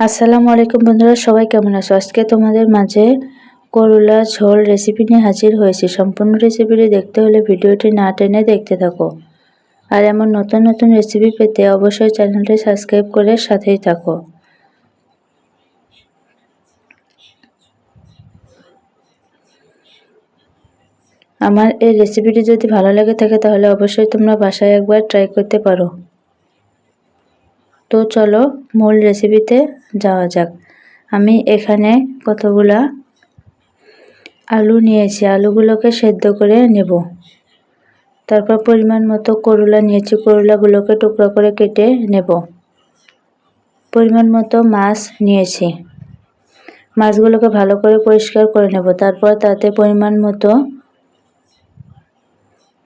আসসালামু আলাইকুম বন্ধুরা, সবাই কেমন আছো? আজকে তোমাদের মাঝে করলা ঝোল রেসিপি নিয়ে হাজির হয়েছি। সম্পূর্ণ রেসিপিটি দেখতে হলে ভিডিওটি না টেনে দেখতে থাকো। আর এমন নতুন নতুন রেসিপি পেতে অবশ্যই চ্যানেলটি সাবস্ক্রাইব করে সাথেই থাকো। আমার এই রেসিপিটি যদি ভালো লেগে থাকে তাহলে অবশ্যই তোমরা বাসায় একবার ট্রাই করতে পারো। তো চলো মূল রেসিপিতে যাওয়া যাক। আমি এখানে কতগুলা আলু নিয়েছি, আলুগুলোকে সেদ্ধ করে নেব। তারপর পরিমাণ মতো করলা নিয়েছি, করলাগুলোকে টুকরো করে কেটে নেব। পরিমাণ মতো মাছ নিয়েছি, মাছগুলোকে ভালো করে পরিষ্কার করে নেব। তারপর তাতে পরিমাণ মতো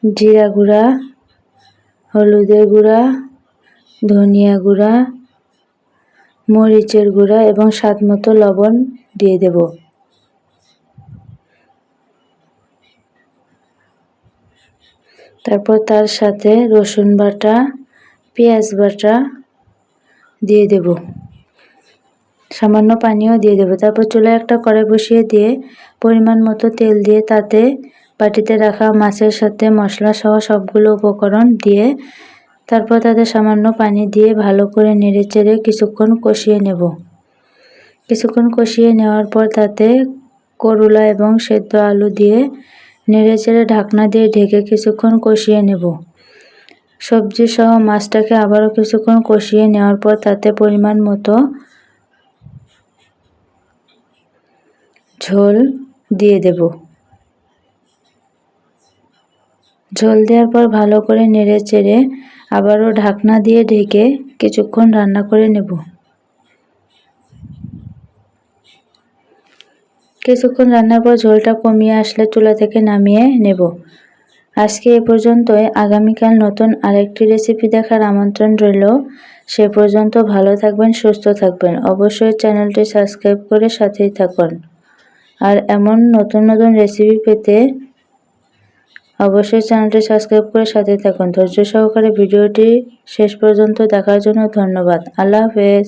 জিরা গুঁড়া, হলুদের গুঁড়া, ধনিয়া গুঁড়া, মরিচের গুঁড়া এবং স্বাদ মতো লবণ দিয়ে দেব। তারপর তার সাথে রসুন বাটা, পেঁয়াজ বাটা দিয়ে দেব, সামান্য পানিও দিয়ে দেব। তারপর চুলায় একটা কড়াই বসিয়ে দিয়ে পরিমাণ মতো তেল দিয়ে তাতে বাটিতে রাখা মাছের সাথে মশলা সহ সবগুলো উপকরণ দিয়ে তারপর তাতে সামান্য পানি দিয়ে ভালো করে নেড়েচেড়ে কিছুক্ষণ কষিয়ে নেব। কিছুক্ষণ কষিয়ে নেওয়ার পর তাতে করলা এবং সেদ্ধ আলু দিয়ে নেড়েচেড়ে ঢাকনা দিয়ে ঢেকে কিছুক্ষণ কষিয়ে নেব। সবজি সহ মাছটাকে আবারও কিছুক্ষণ কষিয়ে নেওয়ার পর তাতে পরিমাণ মতো ঝোল দিয়ে দেব। ঝোল দেওয়ার পর ভালো করে নেড়েচেড়ে আবারও ঢাকনা দিয়ে ঢেকে কিছুক্ষণ রান্না করে নেব। কিছুক্ষণ রান্নার পর ঝোলটা কমিয়ে আসলে চুলা থেকে নামিয়ে নেব। আজকে এ পর্যন্তই। আগামীকাল নতুন আরেকটি রেসিপি দেখার আমন্ত্রণ রইল। সে পর্যন্ত ভালো থাকবেন, সুস্থ থাকবেন। অবশ্যই চ্যানেলটি সাবস্ক্রাইব করে সাথেই থাকুন। আর এমন নতুন নতুন রেসিপি পেতে অবশ্যই চ্যানেলটি সাবস্ক্রাইব করে সাথেই থাকুন। ধৈর্য সহকারে ভিডিওটি শেষ পর্যন্ত দেখার জন্য ধন্যবাদ। আল্লাহ হাফেজ।